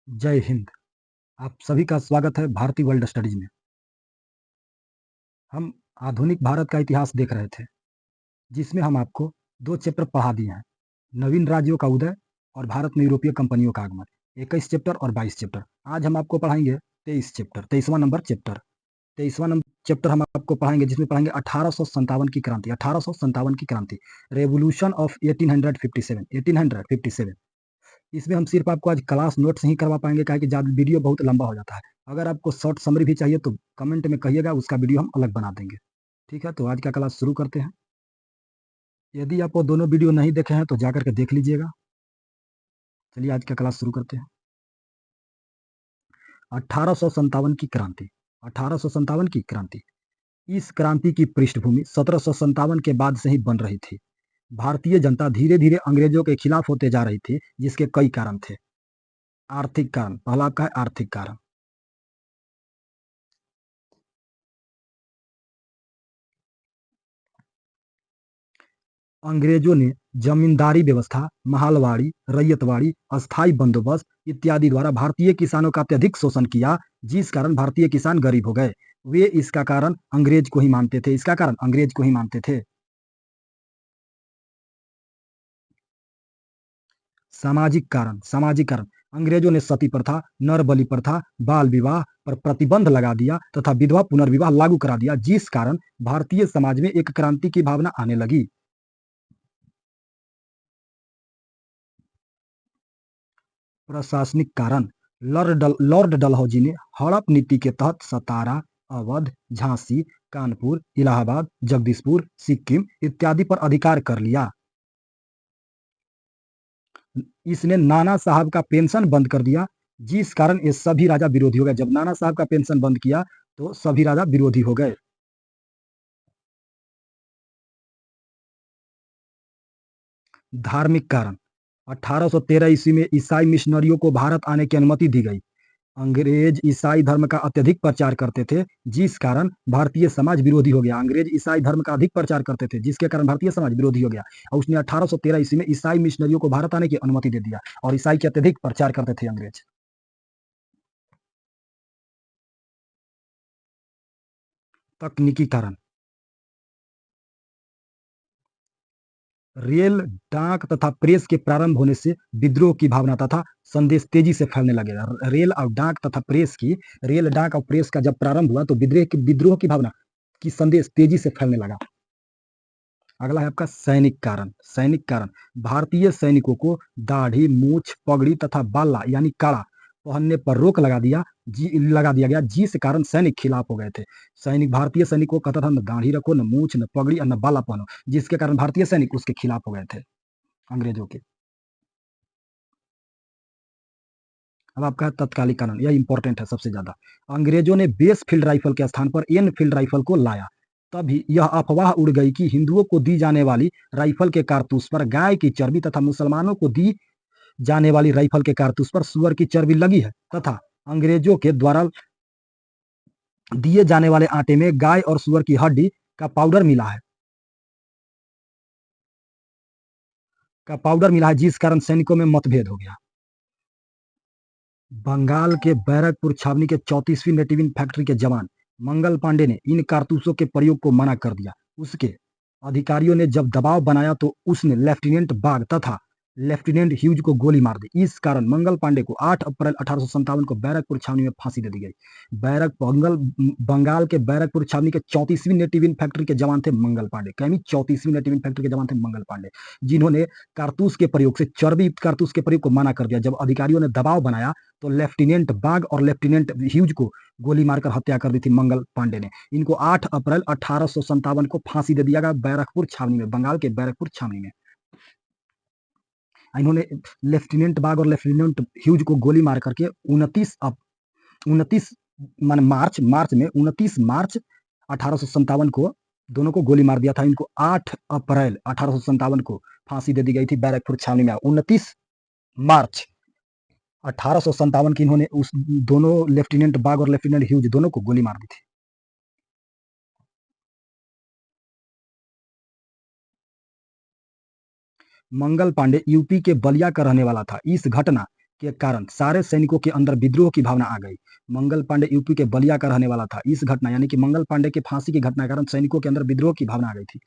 जय हिंद। आप सभी का स्वागत है भारतीय वर्ल्ड स्टडीज में। हम आधुनिक भारत का इतिहास देख रहे थे, जिसमें हम आपको 2 चैप्टर पढ़ा दिए हैं। नवीन राज्यों का उदय और भारत में यूरोपीय कंपनियों का आगमन। 21 चैप्टर और 22 चैप्टर। आज हम आपको पढ़ाएंगे 23 चैप्टर, 23वां नंबर चैप्टर। 23वां नंबर चैप्टर हम आपको पढ़ाएंगे, जिसमें पढ़ाएंगे 1857 की क्रांति। 1857 की क्रांति, रेवोल्यूशन ऑफ 1857। इसमें हम सिर्फ आपको आज क्लास नोट्स ही करवा पाएंगे, काहे कि ज़्यादा वीडियो बहुत लंबा हो जाता है। अगर आपको शॉर्ट समरी भी चाहिए तो कमेंट में कहिएगा, उसका वीडियो हम अलग बना देंगे। ठीक है, तो आज का क्लास शुरू करते हैं। यदि आप वो दोनों वीडियो नहीं देखे हैं तो जा करके देख लीजिएगा। चलिए आज का क्लास शुरू करते हैं। 1857 की क्रांति। 1857 की क्रांति। इस क्रांति की पृष्ठभूमि 1757 के बाद से ही बन रही थी। भारतीय जनता धीरे धीरे अंग्रेजों के खिलाफ होते जा रही थी, जिसके कई कारण थे। आर्थिक कारण, पहला आपका है आर्थिक कारण। अंग्रेजों ने जमींदारी व्यवस्था, महलवाड़ी, रैयतवाड़ी, अस्थाई बंदोबस्त इत्यादि द्वारा भारतीय किसानों का अत्यधिक शोषण किया, जिस कारण भारतीय किसान गरीब हो गए। वे इसका कारण अंग्रेज को ही मानते थे। इसका कारण अंग्रेज को ही मानते थे। सामाजिक कारण अंग्रेजों ने सती प्रथा, नर बलि प्रथा, बाल विवाह पर प्रतिबंध लगा दिया तथा विधवा पुनर्विवाह लागू करा दिया, जिस कारण भारतीय समाज में एक क्रांति की भावना आने लगी। प्रशासनिक कारण, लॉर्ड डलहौजी ने हड़प नीति के तहत सतारा, अवध, झांसी, कानपुर, इलाहाबाद, जगदीशपुर, सिक्किम इत्यादि पर अधिकार कर लिया। इसने नाना साहब का पेंशन बंद कर दिया, जिस कारण ये सभी राजा विरोधी हो गए। जब नाना साहब का पेंशन बंद किया तो सभी राजा विरोधी हो गए। धार्मिक कारण, 1813 ईस्वी में ईसाई मिशनरियों को भारत आने की अनुमति दी गई। अंग्रेज ईसाई धर्म का अत्यधिक प्रचार करते थे, जिस कारण भारतीय समाज विरोधी हो गया। अंग्रेज ईसाई धर्म का अधिक प्रचार करते थे, जिसके कारण भारतीय समाज विरोधी हो गया। और उसने 1813 ईस्वी में ईसाई मिशनरियों को भारत आने की अनुमति दे दिया और ईसाई के अत्यधिक प्रचार करते थे अंग्रेज। तकनीकी कारण, रेल, डाक तथा प्रेस के प्रारंभ होने से विद्रोह की भावना तथा संदेश तेजी से फैलने लगे। रेल और डाक तथा प्रेस की, रेल, डाक और प्रेस का जब प्रारंभ हुआ तो विद्रोह की भावना की संदेश तेजी से फैलने लगा। अगला है आपका सैनिक कारण। सैनिक कारण, भारतीय सैनिकों को दाढ़ी, मूछ, पगड़ी तथा बाला यानी काड़ा पहनने पर रोक लगा दिया गया, जिस कारण सैनिक खिलाफ हो गए थे। भारतीय सैनिक को कहता था न दाढ़ी रखो, न मूछ, न पगड़ी और न बाला पहनो, जिसके कारण भारतीय सैनिक उसके खिलाफ हो गए थे, अंग्रेजों के। अब आपका है तत्कालिक कारण, यह इंपॉर्टेंट है सबसे ज्यादा। अंग्रेजों ने बेस फील्ड राइफल के स्थान पर एन फील्ड राइफल को लाया। तभी यह अफवाह उड़ गई कि हिंदुओं को दी जाने वाली राइफल के कारतूस पर गाय की चर्बी तथा मुसलमानों को दी जाने वाली राइफल के कारतूस पर सुअर की चर्बी लगी है, तथा अंग्रेजों के द्वारा दिए जाने वाले आटे में गाय और सुअर की हड्डी का पाउडर मिला है, जिस कारण सैनिकों में मतभेद हो गया। बंगाल के बैरकपुर छावनी के 34वीं नेटिविन फैक्ट्री के जवान मंगल पांडे ने इन कारतूसों के प्रयोग को मना कर दिया। उसके अधिकारियों ने जब दबाव बनाया तो उसने लेफ्टिनेंट बाग तथा लेफ्टिनेंट ह्यूज को गोली मार दी। इस कारण मंगल पांडे को 8 अप्रैल 1857 को बैरकपुर छावनी में फांसी दे दी गई। बंगाल के बैरकपुर छावनी के 34वीं नेटिविन फैक्ट्री के जवान थे मंगल पांडे। 34वीं नेटिविन फैक्ट्री के जवान थे मंगल पांडे, जिन्होंने कारतूस के प्रयोग से चर्बी कारतूस के प्रयोग को मना कर दिया। जब अधिकारियों ने दबाव बनाया तो लेफ्टिनेंट बाग और लेफ्टिनेंट ह्यूज को गोली मारकर हत्या कर दी थी मंगल पांडे ने। इनको 8 अप्रैल 1857 को फांसी दे दिया गया बैरकपुर छावनी में, बंगाल के बैरकपुर छावनी में। इन्होंने लेफ्टिनेंट बाग और लेफ्टिनेंट ह्यूज को गोली मार करके 29 मार्च में 29 मार्च 1857 को दोनों को गोली मार दिया था। इनको 8 अप्रैल 1857 को फांसी दे दी गई थी बैरकपुर छावनी में। 29 मार्च 1857 की इन्होंने उस दोनों लेफ्टिनेंट बाग और लेफ्टिनेंट ह्यूज दोनों को गोली मार दी थी। मंगल पांडे यूपी के बलिया का रहने वाला था। इस घटना के कारण सारे सैनिकों के अंदर विद्रोह की भावना आ गई। मंगल पांडे यूपी के बलिया का रहने वाला था। इस घटना यानी कि मंगल पांडे के फांसी की घटना के कारण सैनिकों के अंदर विद्रोह की भावना आ गई थी।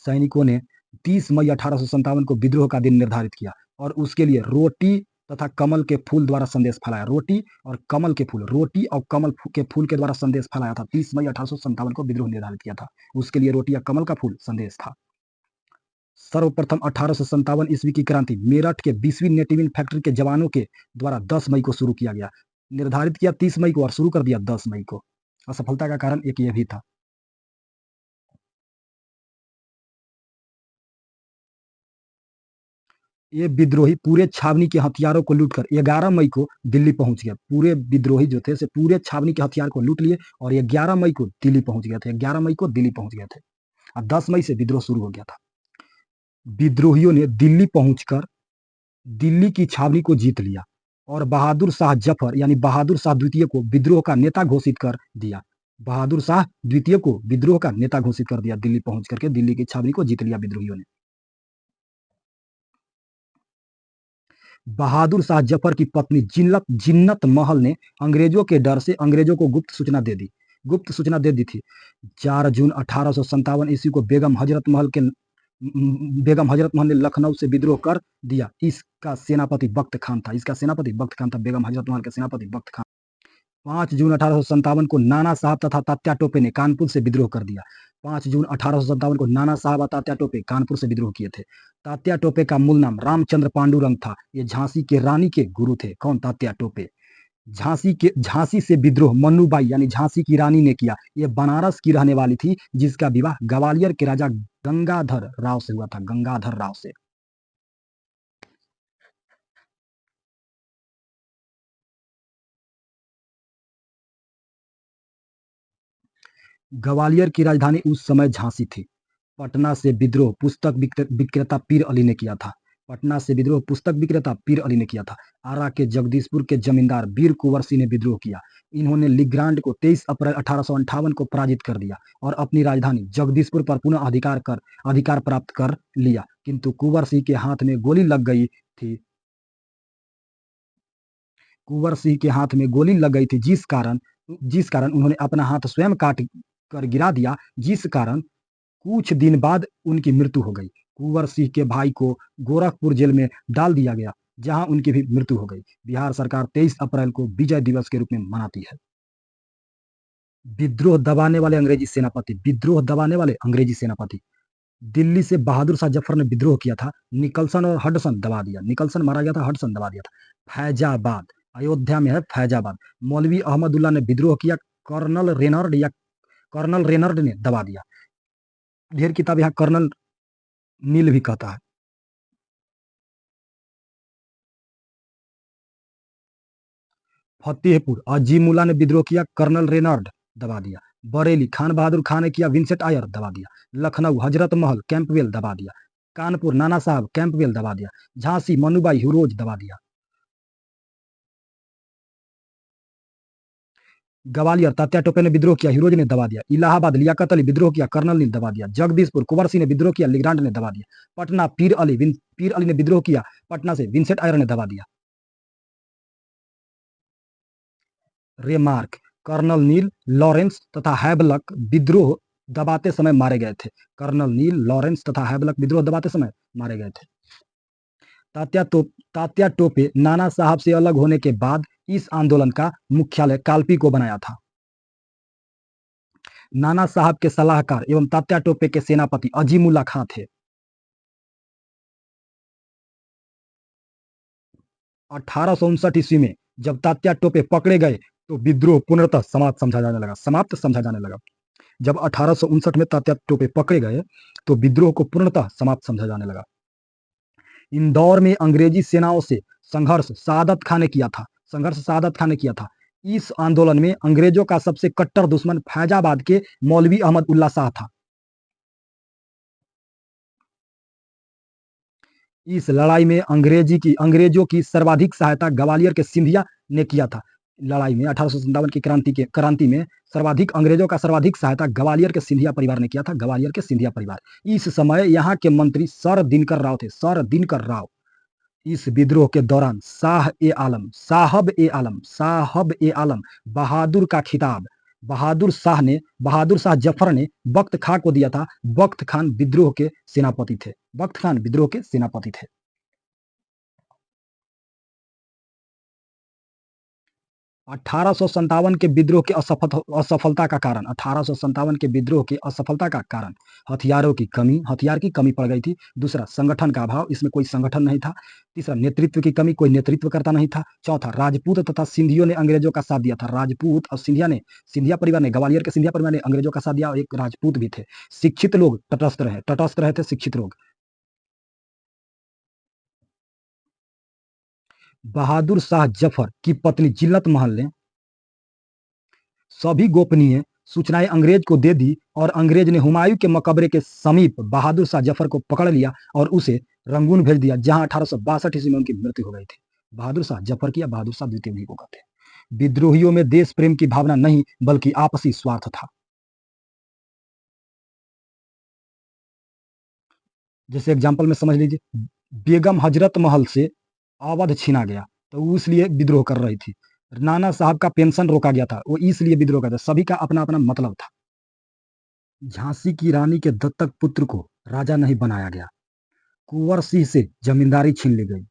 सैनिकों ने 30 मई 1857 को विद्रोह का दिन निर्धारित किया और उसके लिए रोटी तथा कमल के फूल द्वारा संदेश फैलाया। रोटी और कमल के फूल, रोटी और कमल के फूल के द्वारा संदेश फैलाया था। 30 मई 1857 को विद्रोह निर्धारित किया था। उसके लिए रोटी या कमल का फूल संदेश था। सर्वप्रथम 1857 ईस्वी की क्रांति मेरठ के 20वीं नेटिविन फैक्ट्री के जवानों के द्वारा 10 मई को शुरू किया गया। निर्धारित किया 30 मई को और शुरू कर दिया 10 मई को। असफलता का कारण एक ये भी था। ये विद्रोही पूरे छावनी के हथियारों को लूटकर 11 मई को दिल्ली पहुंच गया। पूरे विद्रोही जो थे से पूरे छावनी के हथियार को लूट लिए और 11 मई को दिल्ली पहुंच गए थे। 11 मई को दिल्ली पहुंच गए थे और 10 मई से विद्रोह शुरू हो गया था। विद्रोहियों ने दिल्ली पहुंचकर दिल्ली की छावनी को जीत लिया और बहादुर शाह जफर यानी बहादुर शाह द्वितीय को विद्रोह का नेता घोषित कर दिया। बहादुर शाह द्वितीय को विद्रोह का नेता घोषित कर दिया। दिल्ली पहुंच करके दिल्ली की छावनी को जीत लिया विद्रोहियों ने। बहादुर शाह जफर की पत्नी जिन्नत महल ने अंग्रेजों के डर से अंग्रेजों को गुप्त सूचना दे दी थी। 4 जून 1857 ईस्वी को बेगम हजरत महल ने लखनऊ से विद्रोह कर दिया। इसका सेनापति बख्त खान था। बेगम हजरत महल के सेनापति बख्त खान। 5 जून 1857 को नाना साहब तथा तात्या टोपे ने कानपुर से विद्रोह कर दिया। 5 जून 1857 को नाना साहब और तात्या टोपे कानपुर से विद्रोह किए थे। तात्या टोपे का मूल नाम रामचंद्र पांडुरंग था। ये झांसी के रानी के गुरु थे। कौन? तात्या टोपे। झांसी से विद्रोह मन्नूबाई यानी झांसी की रानी ने किया। ये बनारस की रहने वाली थी जिसका विवाह ग्वालियर के राजा गंगाधर राव से हुआ था। गंगाधर राव से। ग्वालियर की राजधानी उस समय झांसी थी। पटना से विद्रोह पुस्तक विक्रेता पीर अली ने किया था। आरा के जगदीशपुर के जमींदार वीर कुंवर सिंह ने विद्रोह किया। इन्होंने लिग्रांड को 23 अप्रैल 1858 को पराजित कर दिया और अपनी राजधानी जगदीशपुर पर पुनः अधिकार प्राप्त कर लिया। किंतु कुंवर सिंह के हाथ में गोली लग गई थी। जिस कारण उन्होंने अपना हाथ स्वयं काट कर गिरा दिया, जिस कारण कुछ दिन बाद उनकी मृत्यु हो गई। कुंवर सिंह के भाई को गोरखपुर जेल में डाल दिया गया जहां उनकी भी मृत्यु हो गई। बिहार सरकार 23 अप्रैल को विजय दिवस के रूप में मनाती है। विद्रोह दबाने वाले अंग्रेजी सेनापति दिल्ली से बहादुर शाह जफर ने विद्रोह किया था। निकलसन और हडसन दबा दिया। निकलसन मारा गया था, हडसन दबा दिया था। फैजाबाद अयोध्या में है। फैजाबाद मौलवी अहमदुल्ला ने विद्रोह किया। कर्नल रेनर्ड ने दबा दिया। ढेर किताब यहाँ कर्नल नील भी कहता है। फतेहपुर अजीमुल्ला ने विद्रोह किया। कर्नल रेनर्ड दबा दिया। बरेली खान बहादुर खान ने किया। विंसेंट आयर दबा दिया। लखनऊ हजरत महल कैंपवेल दबा दिया। कानपुर नाना साहब कैंपवेल दबा दिया। झांसी मनुबाई हिरोज दबा दिया। ग्वालियर तात्या टोपे ने विद्रोह किया। हिरोज ने दबा दिया। इलाहाबाद लियाकत अली विद्रोह किया। कर्नल ने दबा दिया। जगदीशपुर कुंवर सिंह ने विद्रोह किया। लिग्रांड ने दबा दिया। पटना पीर अली ने विद्रोह किया। पटना से विंसेंट आयर ने दबा दिया। रेमार्क कर्नल नील लॉरेंस तथा हैवलक विद्रोह दबाते समय मारे गए थे। कर्नल नील लॉरेंस तथा हैवलक विद्रोह दबाते समय मारे गए थे। तात्या टोपे नाना साहब से अलग होने के बाद इस आंदोलन का मुख्यालय कालपी को बनाया था। नाना साहब के सलाहकार एवं तात्या टोपे के सेनापति अजीमुल्ला खां थे। 1859 ईस्वी में जब तात्या टोपे पकड़े गए तो विद्रोह पूर्णतः समाप्त समझा जाने लगा। जब 1859 में तात्या टोपे पकड़े गए तो विद्रोह को पूर्णतः समाप्त समझा जाने लगा। इंदौर में अंग्रेजी सेनाओं से संघर्ष सादत खां ने किया था। इस आंदोलन में अंग्रेजों का सबसे कट्टर दुश्मन फैजाबाद के मौलवी अहमद उल्ला शाह था। इस लड़ाई में अंग्रेजों की सर्वाधिक सहायता ग्वालियर के सिंधिया ने किया था। लड़ाई में 1857 की क्रांति में अंग्रेजों का सर्वाधिक सहायता ग्वालियर के सिंधिया परिवार ने किया था। इस समय यहाँ के मंत्री सर दिनकर राव थे। इस विद्रोह के दौरान साहब ए आलम बहादुर का खिताब बहादुर शाह जफर ने बख्त खां को दिया था। बख्त खान विद्रोह के सेनापति थे। 1857 के विद्रोह के असफलता का कारण 1857 के विद्रोह की असफलता का कारण हथियार की कमी पड़ गई थी। दूसरा, संगठन का अभाव, इसमें कोई संगठन नहीं था। तीसरा, नेतृत्व की कमी, कोई नेतृत्व करता नहीं था। चौथा, राजपूत तथा सिंधियों ने अंग्रेजों का साथ दिया था। राजपूत और सिंधिया परिवार ने, ग्वालियर के सिंधिया परिवार ने अंग्रेजों का साथ दिया और एक राजपूत भी थे। शिक्षित लोग तटस्थ रहे थे शिक्षित लोग। बहादुर शाह जफर की पत्नी जिल्लत महल ने सभी गोपनीय सूचनाएं अंग्रेज को दे दी और अंग्रेज ने हुमायूं के मकबरे के समीप बहादुर शाह जफर को पकड़ लिया और उसे रंगून भेज दिया, जहां 1862 ईस्वी में उनकी मृत्यु हो गई थी। बहादुर शाह जफर की या बहादुर शाह द्वितीय भी को कहते हैं। विद्रोहियों में देश प्रेम की भावना नहीं बल्कि आपसी स्वार्थ था। जैसे एग्जाम्पल में समझ लीजिए, बेगम हजरत महल से अवध छीना गया तो इसलिए विद्रोह कर रही थी। नाना साहब का पेंशन रोका गया था, वो इसलिए विद्रोह करता। सभी का अपना अपना मतलब था। झांसी की रानी के दत्तक पुत्र को राजा नहीं बनाया गया। कुंवर सिंह से जमींदारी छीन ली गई।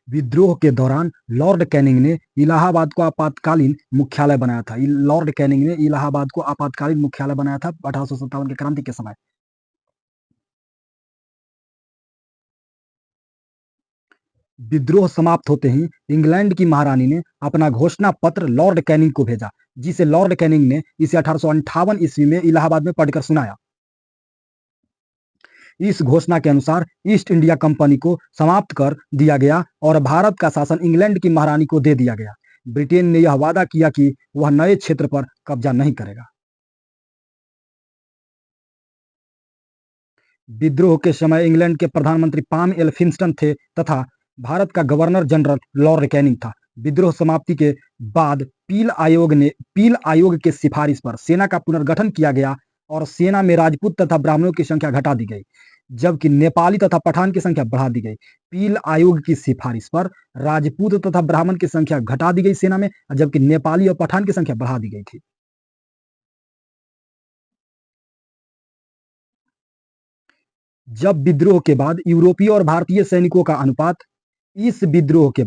विद्रोह के दौरान लॉर्ड कैनिंग ने इलाहाबाद को आपातकालीन मुख्यालय बनाया था। लॉर्ड कैनिंग ने इलाहाबाद को आपातकालीन मुख्यालय बनाया था 1857 की क्रांति के समय। विद्रोह समाप्त होते ही इंग्लैंड की महारानी ने अपना घोषणा पत्र लॉर्ड कैनिंग को भेजा, जिसे लॉर्ड कैनिंग ने इसे 1858 ईस्वी में इलाहाबाद में पढ़कर सुनाया। इस घोषणा के अनुसार ईस्ट इंडिया कंपनी को समाप्त कर दिया गया और भारत का शासन इंग्लैंड की महारानी को दे दिया गया। ब्रिटेन ने यह वादा किया कि वह नए क्षेत्र पर कब्जा नहीं करेगा। विद्रोह के समय इंग्लैंड के प्रधानमंत्री पाम एल्फिंस्टन थे तथा भारत का गवर्नर जनरल लॉर्ड कैनिंग था। विद्रोह समाप्ति के बाद पील आयोग के सिफारिश पर सेना का पुनर्गठन किया गया और सेना में राजपूत तथा ब्राह्मणों की संख्या घटा दी गई, जबकि नेपाली तथा पठान की संख्या बढ़ा दी गई। पील आयोग की सिफारिश पर राजपूत तथा ब्राह्मण की संख्या घटा दी गई सेना में, जबकि नेपाली और पठान की संख्या बढ़ा दी गई थी। जब विद्रोह के बाद यूरोपीय और भारतीय सैनिकों का अनुपात इस विद्रोह के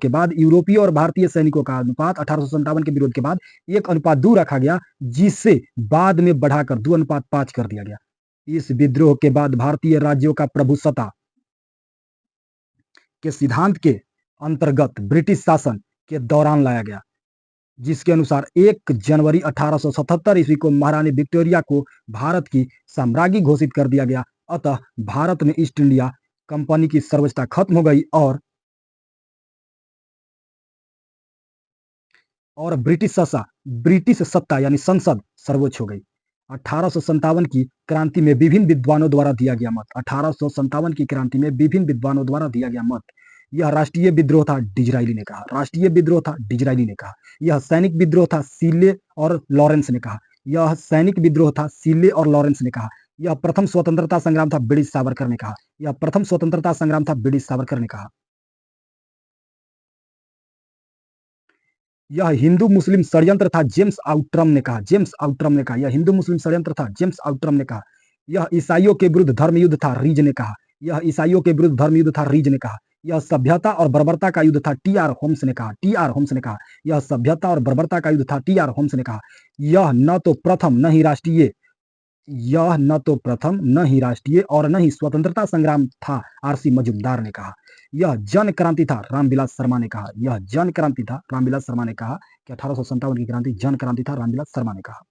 बाद यूरोपीय और भारतीय सैनिकों का अनुपात 1857 के विरोध के बाद 1:2 रखा गया, जिसे बाद में बढ़ाकर 2:5 कर दिया गया। इस विद्रोह के बाद भारतीय राज्यों का प्रभुसत्ता के सिद्धांत के अंतर्गत ब्रिटिश शासन के दौरान लाया गया, जिसके अनुसार 1 जनवरी 1877 ईस्वी को महारानी विक्टोरिया को भारत की साम्राज्ञी घोषित कर दिया गया। अतः भारत में ईस्ट इंडिया कंपनी की सर्वोच्चता खत्म हो गई और ब्रिटिश सत्ता यानी संसद सर्वोच्च हो गई। 1857 की क्रांति में विभिन्न विद्वानों द्वारा दिया गया मत 1857 की क्रांति में विभिन्न विद्वानों द्वारा दिया गया मत। यह राष्ट्रीय विद्रोह था, डिजराइली ने कहा। यह सैनिक विद्रोह था, सीले और लॉरेंस ने कहा। यह प्रथम स्वतंत्रता संग्राम था, ब्रिटिश सावरकर ने कहा। यह हिंदू मुस्लिम षड्यंत्र था, जेम्स आउट्रम ने कहा। यह हिंदू मुस्लिम षड्यंत्र था, जेम्स आउट्रम ने कहा। यह ईसाइयों के विरुद्ध धर्म युद्ध था, रीज ने कहा। यह सभ्यता और बर्बरता का युद्ध था, टी.आर. होम्स ने कहा। यह सभ्यता और बर्बरता का युद्ध था, टी.आर. होम्स ने कहा। यह न तो प्रथम न ही राष्ट्रीय और न ही स्वतंत्रता संग्राम था, आर.सी. मजूमदार ने कहा। यह जन क्रांति था, रामविलास शर्मा ने कहा कि 1857 की क्रांति जन क्रांति था, रामविलास शर्मा ने कहा।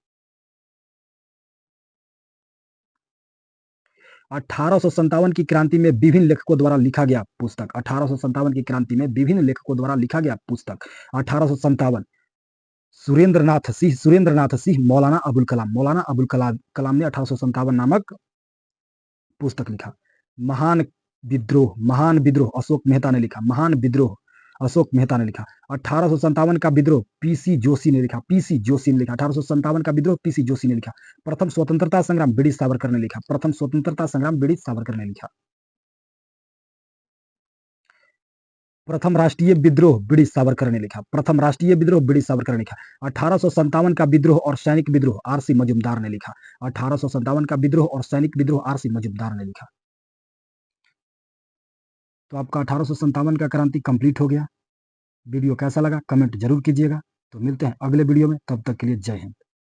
1857 की क्रांति में विभिन्न लेखकों द्वारा लिखा गया पुस्तक 1857 सुरेंद्रनाथ सिंह मौलाना अबुल कलाम ने 1857 नामक पुस्तक लिखा। महान विद्रोह अशोक मेहता ने लिखा। महान विद्रोह अशोक मेहता ने लिखा। 1857 का विद्रोह पीसी जोशी ने लिखा। पीसी जोशी ने लिखा 1857 का विद्रोह पीसी जोशी ने लिखा। प्रथम स्वतंत्रता संग्राम बीडी सावरकर ने लिखा। प्रथम स्वतंत्रता संग्राम बीडी सावरकर ने लिखा। प्रथम राष्ट्रीय विद्रोह बीडी सावरकर ने लिखा। प्रथम राष्ट्रीय विद्रोह बीडी सावरकर ने लिखा। 1857 का विद्रोह और सैनिक विद्रोह आरसी मजूमदार ने लिखा। 1857 का विद्रोह और सैनिक विद्रोह आरसी मजूमदार ने लिखा। तो आपका 1857 का क्रांति कंप्लीट हो गया। वीडियो कैसा लगा कमेंट जरूर कीजिएगा। तो मिलते हैं अगले वीडियो में, तब तक के लिए जय हिंद।